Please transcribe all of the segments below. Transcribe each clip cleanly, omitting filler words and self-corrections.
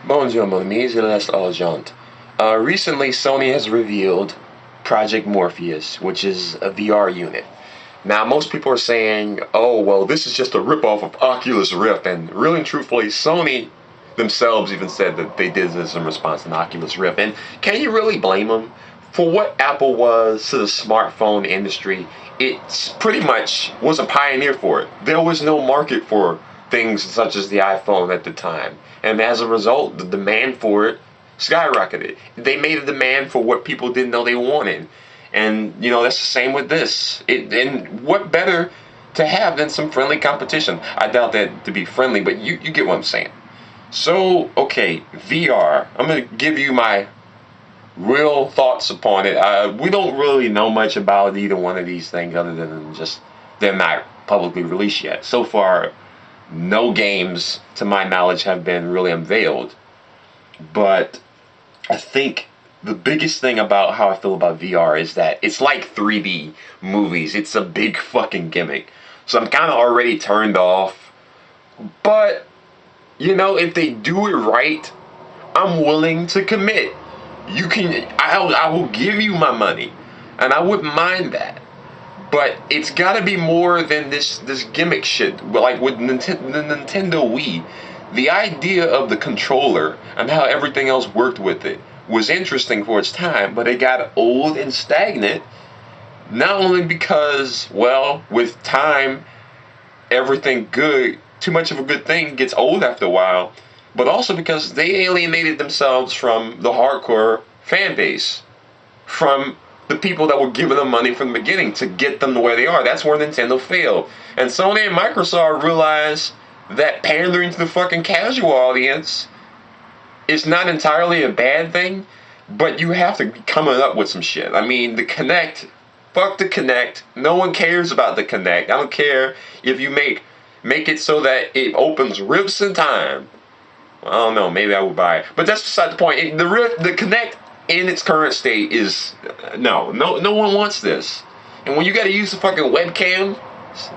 Bonjour, mon ami, je reste argent. Recently, Sony has revealed Project Morpheus, which is a VR unit. Now, most people are saying, oh, well, this is just a ripoff of Oculus Rift, and really and truthfully, Sony themselves even said that they did this in response to an Oculus Rift. And can you really blame them? For what Apple was to the smartphone industry, it pretty much was a pioneer for it. There was no market for things such as the iPhone at the time. And as a result, the demand for it skyrocketed. They made a demand for what people didn't know they wanted. And, that's the same with this. And what better to have than some friendly competition? I doubt that to be friendly, but you get what I'm saying. So, okay, VR. I'm going to give you my real thoughts upon it. We don't really know much about either one of these things other than just they're not publicly released yet. So far, no games, to my knowledge, have been really unveiled. But I think the biggest thing about how I feel about VR is that it's like 3D movies. It's a big fucking gimmick. So I'm kind of already turned off. But, if they do it right, I'm willing to commit. I will give you my money. And I wouldn't mind that. But it's got to be more than this gimmick shit. Like with the Nintendo Wii, the idea of the controller and how everything else worked with it was interesting for its time, but it got old and stagnant. Not only because, well, with time, everything good, too much of a good thing gets old after a while, but also because they alienated themselves from the hardcore fan base, from the people that were giving them money from the beginning to get them to where they are. That's where Nintendo failed. And Sony and Microsoft realized that pandering to the fucking casual audience is not entirely a bad thing, but you have to be coming up with some shit. I mean, the Kinect, fuck the Kinect. No one cares about the Kinect. I don't care if you make it so that it opens rifts in time. I don't know, maybe I would buy it. But that's beside the point. The Kinect in its current state is no one wants this. And when you got to use the fucking webcam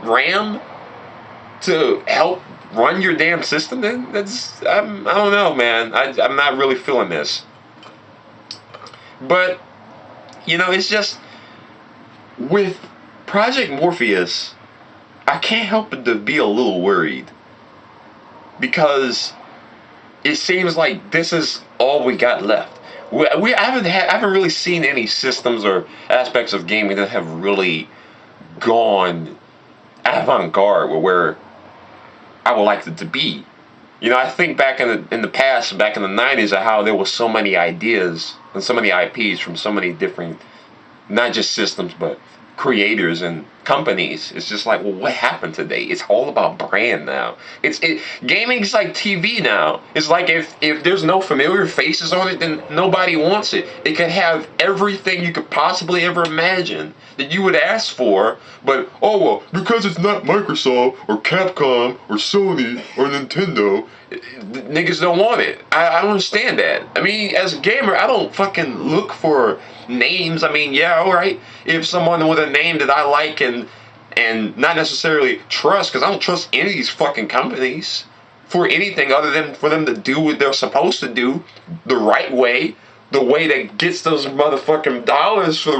RAM to help run your damn system, then I don't know, man. I'm not really feeling this. But it's just with Project Morpheus, I can't help but to be a little worried because it seems like this is all we got left. I haven't really seen any systems or aspects of gaming that have really gone avant-garde where I would like it to be. I think back in the past, back in the 90s, of how there were so many ideas and so many IPs from so many different, not just systems, but creators and companies. It's just like, well, what happened today? It's all about brand now. Gaming's like TV now. It's like if there's no familiar faces on it, then nobody wants it. It can have everything you could possibly ever imagine that you would ask for, but because it's not Microsoft or Capcom or Sony or Nintendo, niggas don't want it. I don't understand that. I mean, as a gamer, I don't fucking look for names. I mean, yeah, alright, if someone with a name that I like and not necessarily trust, because I don't trust any of these fucking companies for anything other than for them to do what they're supposed to do the right way, the way that gets those motherfucking dollars for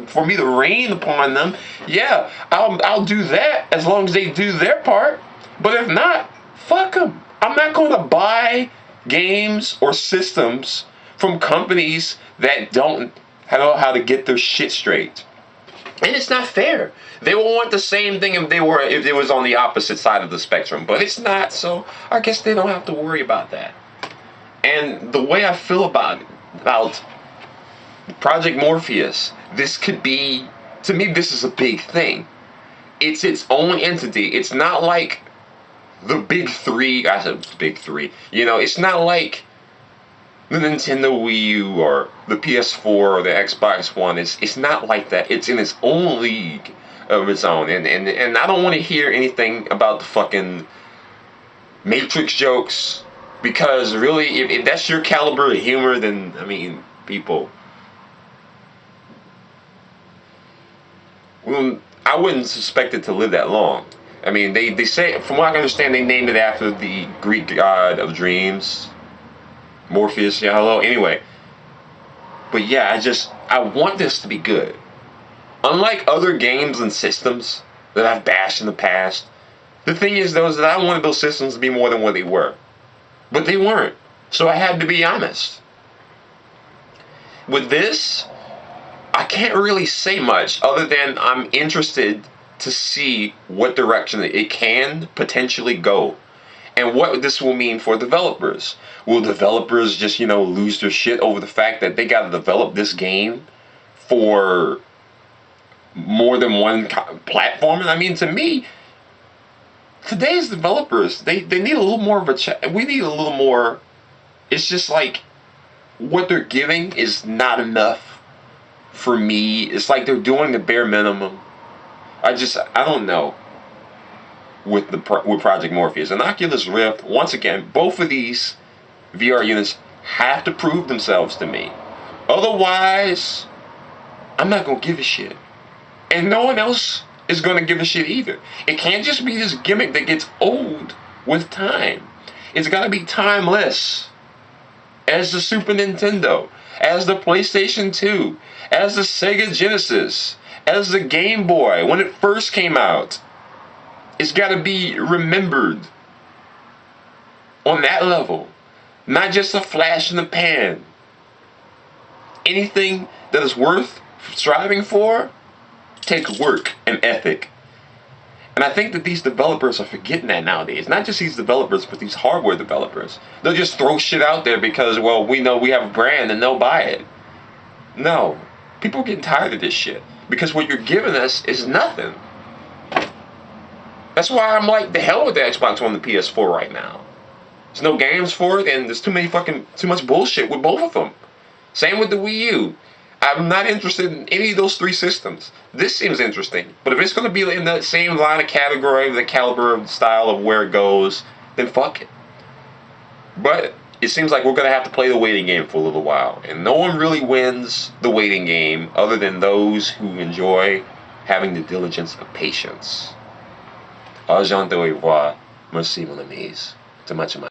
for me to rain upon them. Yeah, I'll do that as long as they do their part. But if not, fuck them. I'm not going to buy games or systems from companies that don't know how to get their shit straight. And it's not fair. They will want the same thing if it was on the opposite side of the spectrum, but it's not, so I guess they don't have to worry about that. And the way I feel about Project Morpheus, this could be, to me, this is a big thing. It's its own entity. It's not like the big three. I said big three. It's not like the Nintendo Wii U or the PS4 or the Xbox One. It's not like that. It's in its own league of its own. And I don't want to hear anything about the fucking Matrix jokes, because really, if that's your caliber of humor, then, I mean, people, well, I wouldn't suspect it to live that long. I mean, they say, from what I understand, they named it after the Greek god of dreams. Morpheus, yeah, hello. Anyway, but yeah, I want this to be good. Unlike other games and systems that I've bashed in the past, the thing is though is that I wanted those systems to be more than what they were. But they weren't. So I had to be honest. With this, I can't really say much other than I'm interested to see what direction it can potentially go. And what this will mean for developers. Will developers just, lose their shit over the fact that they got to develop this game for more than one platform? And I mean, to me, today's developers, they need a little more of a we need a little more. It's just like what they're giving is not enough for me. It's like they're doing the bare minimum. I don't know with Project Morpheus and Oculus Rift. Once again, both of these VR units have to prove themselves to me. Otherwise, I'm not gonna give a shit, and no one else is gonna give a shit either. It can't just be this gimmick that gets old with time. It's gotta be timeless. As the Super Nintendo, as the PlayStation 2, as the Sega Genesis, as the Game Boy when it first came out. It's got to be remembered on that level, not just a flash in the pan. Anything that is worth striving for takes work and ethic. And I think that these developers are forgetting that nowadays. Not just these developers, but these hardware developers. They'll just throw shit out there because, well, we know we have a brand and they'll buy it. No. People are getting tired of this shit. Because what you're giving us is nothing. That's why I'm like, the hell with the Xbox One and the PS4 right now. There's no games for it, and there's too much bullshit with both of them. Same with the Wii U. I'm not interested in any of those three systems. This seems interesting, but if it's going to be in the same line of category, the caliber of the style of where it goes, then fuck it. But it seems like we're going to have to play the waiting game for a little while, and no one really wins the waiting game other than those who enjoy having the diligence of patience. Au revoir. Merci, mon amis. To much of my